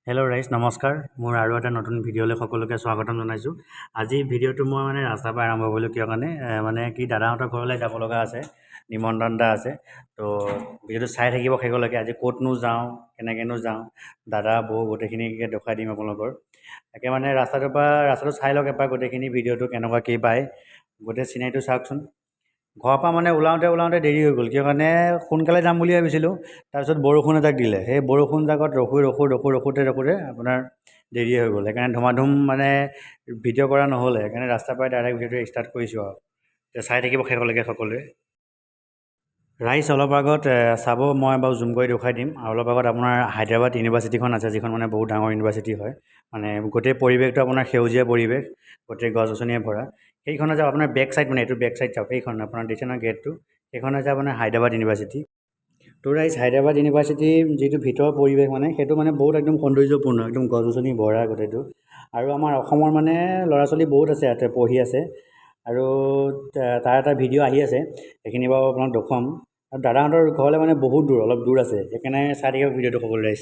Hello' ৰাইজ নমস্কাৰ মোৰ আৰু এটা নতুন ভিডিঅ'লৈ সকলোকে স্বাগতম জনাইছোঁ। আজি ভিডিঅ'টো মই ৰাস্তাৰ পৰা আৰম্ভ কৰিলোঁ কিয় কাৰণে কি দাদাহঁতৰ ঘৰলৈ যাব লগা আছে, নিমন্ত্ৰণ এটা আছে। তো ভিডিঅ'টো চাই থাকিব শেষলৈকে। আজি ক'তনো যাওঁ, কেনেকৈনো যাওঁ, দাদা বৌ গোটেইখিনিকে দেখুৱাই দিম আপোনালোকৰ। তাকে ৰাস্তাটো চাই লওক এবাৰ, গোটেইখিনি ভিডিঅ'টো কেনেকুৱা কি পায়, গোটেই চিনাৰীটো চাওকচোন। ঘৰৰ পৰা ওলাওঁতে দেৰি হৈ গ'ল কিয় কাৰণে সোনকালে যাম বুলি ভাবিছিলোঁ। তাৰপিছত বৰষুণ এজাক দিলে, সেই বৰষুণ জাকত ৰখোঁতে আপোনাৰ দেৰি হৈ গ'ল। সেইকাৰণে ধুমাধুম ভিডিঅ' কৰা নহ'লে, সেইকাৰণে ৰাস্তাৰ পৰাই ডাইৰেক্ট ভিডিঅ'টো ষ্টাৰ্ট কৰিছোঁ আৰু। এতিয়া চাই থাকিব শেষলৈকে সকলোৱে। ৰাইজ অলপ আগত চাব, মই বাৰু জুম কৰি দেখুৱাই দিম। আৰু অলপ আগত আপোনাৰ হায়দৰাবাদ ইউনিভাৰ্চিটিখন আছে, যিখন বহুত ডাঙৰ ইউনিভাৰ্চিটি হয়। গোটেই পৰিৱেশটো আপোনাৰ সেউজীয়া পৰিৱেশ, গোটেই গছ গছনিয়ে ভৰা। সেইখন আছে আপোনাৰ বেক চাইড, এইটো বেক চাইড চাওক, সেইখন আপোনাৰ দেখিছে নহয় গেটটো, সেইখন হৈছে আপোনাৰ হায়দৰাবাদ ইউনিভাৰ্চিটি। তো ৰাইজ হায়দৰাবাদ ইউনিভাৰ্চিটিৰ যিটো ভিতৰৰ পৰিৱেশ সেইটো বহুত একদম সৌন্দৰ্যপূৰ্ণ, একদম গছ গছনি ভৰা গোটেইটো। আৰু আমাৰ অসমৰ ল'ৰা ছোৱালী বহুত আছে ইয়াতে পঢ়ি আছে। আৰু তাৰ এটা ভিডিঅ' আহি আছে, সেইখিনি বাৰু আপোনাক দেখুৱাম। আৰু দাদাহঁতৰ ঘৰলৈ বহুত দূৰ, অলপ দূৰ আছে, সেইকাৰণে চাই থাকিব ভিডিঅ'টো সকলো ৰাইজ।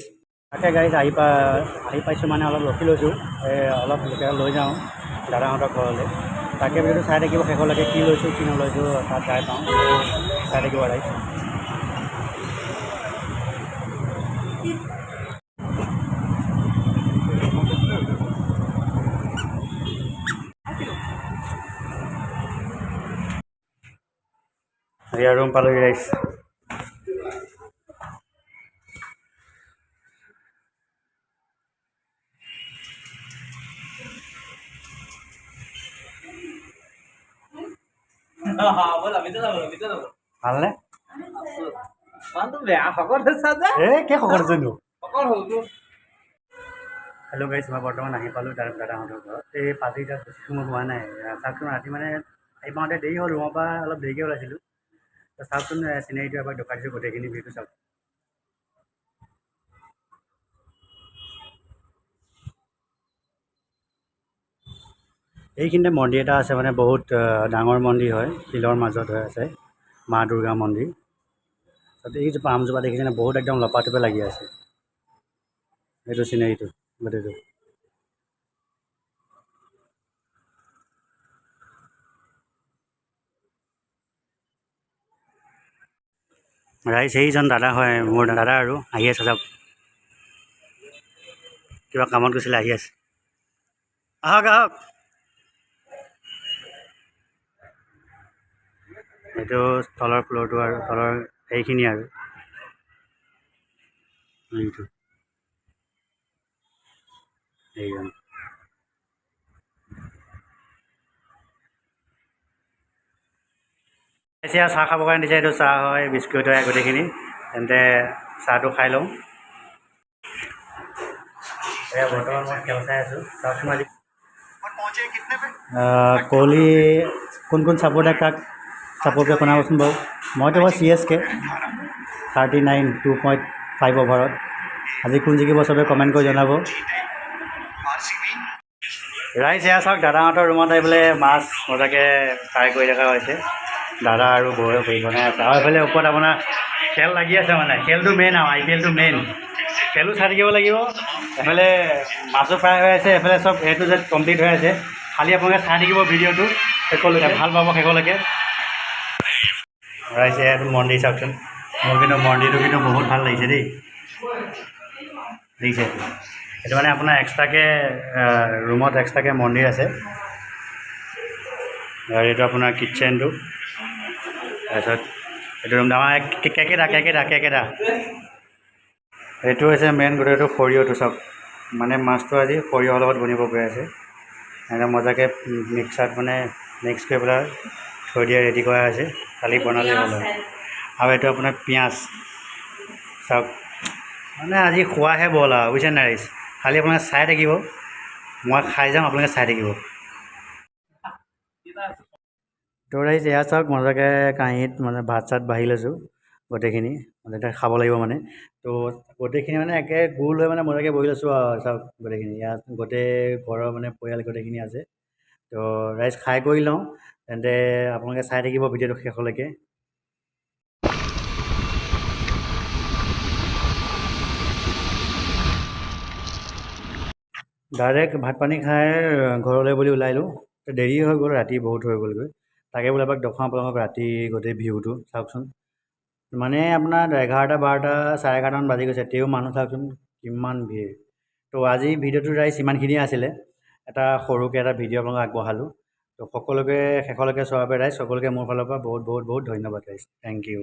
তাকে গাড়ীত আহি পাইছোঁ, অলপ ৰখি লৈছোঁ, অলপ লৈ যাওঁ দাদাহঁতৰ ঘৰলৈ। তাকে ভিডিঅ'টো চাই থাকিব শেষলৈকে, কি লৈছোঁ কি নলৈছোঁ তাত যাই পাওঁ, চাই থাকিব ৰাইজ। ৰুম পালোহি ৰাইজ। ভালনে? হেল্ল' গাইছ, মই বৰ্তমান আহি পালোঁ দাদাহঁতৰ ঘৰত। এই পাঁচিঘাট বেছি সময় হোৱা নাই। চাওকচোন, ৰাতি আহি পাওঁতে দেৰি হ'ল, ৰুমৰ পৰা অলপ দেৰিকৈ ওলাইছিলোঁ। চাওকচোন চিনাৰীটো এবাৰ দেখুৱাই দিছোঁ, গোটেইখিনি ভিউটো চাওক। এইখিনিতে মন্দিৰ এটা আছে, বহুত ডাঙৰ মন্দিৰ হয়, শিলৰ মাজত হৈ আছে, মা দুৰ্গা মন্দিৰ। এই যে পামজোপা দেখিছেনে, বহুত একদম লপাটপে লাগি আছে। এইটো চিনাৰীটো গোটেইটো। ৰাইজ সেইজন দাদা হয়, মোৰ দাদা, আৰু আহি আছে চাওক, কিবা কামত গৈছিলে, আহি আছে। আহক আহক। এইটো তলৰ ফ্ল'ৰটো, আৰু তলৰ সেইখিনি আৰু এইটো এইজন এতিয়া চাহ খাবৰ কাৰণে দিছে। এইটো চাহ হয়, বিস্কুট হয়, গোটেইখিনি। তেন্তে চাহটো খাই লওঁ। বৰ্তমান মই খেল চাই আছোঁ। চাওকচোন আজি কোহলি কোন ছাপৰ্টাৰ কাক ছাপৰ্ট কৰে শুনাবচোন বাৰু। মইতো বাৰু CSK 39 2.5 অভাৰত। আজি কোন জিকিব চবে কমেণ্ট কৰি জনাব। ৰাইজ এয়া চাওক, দাদাহঁতৰ ৰুমত আহি পেলাই মাছ মজাকৈ ফ্ৰাই কৰি থকা হৈছে। দাদা আৰু বৌয়ে বনাই আছে। আৰু এইফালে ওপৰত আপোনাৰ খেল লাগি আছে, খেলটো মেইন আৰু IPLটো মেইন। খেলো চাই থাকিব লাগিব, এফালে মাছো ফ্ৰাই হৈ আছে, এফালে চব A to Z কমপ্লিট হৈ আছে। খালি আপোনালোকে চাই থাকিব ভিডিঅ'টো শেষলৈকে, ভাল পাব শেষলৈকে। ৰাইজ এইটো মন্দিৰ চাওকচোন, মোৰ কিন্তু মন্দিৰটো বহুত ভাল লাগিছে দেই। দেখিছে, এইটো আপোনাৰ এক্সট্ৰাকৈ ৰুমত এক্সট্ৰাকৈ মন্দিৰ আছে। আৰু এইটো আপোনাৰ কিটচেনটো। তাৰপিছত এইটো ৰুমটো আমাৰ কেকেটা। এইটো হৈছে মেইন গোটেইটো সৰিয়হটো চাওক, মাছটো আজি সৰিয়হৰ লগত বনিব গৈ আছে। মজাকৈ মিক্সাৰত মিক্স কৰি পেলাই থৈ দিয়া ৰেডি কৰা হৈছে, খালি বনালেই হ'ল। আৰু এইটো আপোনাৰ পিঁয়াজ চাওক, আজি খোৱাহে বল আৰু, বুজিছে নাই ৰাইজ। খালি আপোনালোকে চাই থাকিব, মই খাই যাম, আপোনালোকে চাই থাকিব। তো ৰাইজ এয়া চাওক, মজাকৈ কাঁহীত ভাত চাত বাঢ়ি লৈছোঁ গোটেইখিনি, খাব লাগিব তো গোটেইখিনি একে গোল হৈ মজাকৈ বহি লৈছোঁ আৰু চাওক। গোটেইখিনি ইয়াত গোটেই ঘৰৰ পৰিয়াল গোটেইখিনি আছে। তো ৰাইজ খাই কৰি লওঁ, তেন্তে আপোনালোকে চাই থাকিব ভিডিঅ'টো শেষলৈকে। ডাইৰেক্ট ভাত পানী খাই ঘৰলৈ বুলি ওলাইলোঁ দেৰি হৈ গ'ল ৰাতি বহুত হৈ গ'লগৈ তাকে বোলে এবাক দেখুৱাওঁ আপোনালোকক ৰাতি গোটেই ভিউটো চাওকচোন মানে আপোনাৰ 11টা 12টা 11:30মান বাজি গৈছে তেও মানুহ চাওকচোন কিমান ভিৰ তো আজি ভিডিঅ'টো ৰাইজ ইমানখিনিয়ে আছিলে এটা সৰুকৈ এটা ভিডিঅ' আপোনালোকক আগবঢ়ালোঁ তো সকলোকে শেষলৈকে চোৱাৰ বাবে ৰাইজ সকলোকে মোৰ ফালৰ পৰা বহুত বহুত বহুত ধন্যবাদ ৰাইজ থেংক ইউ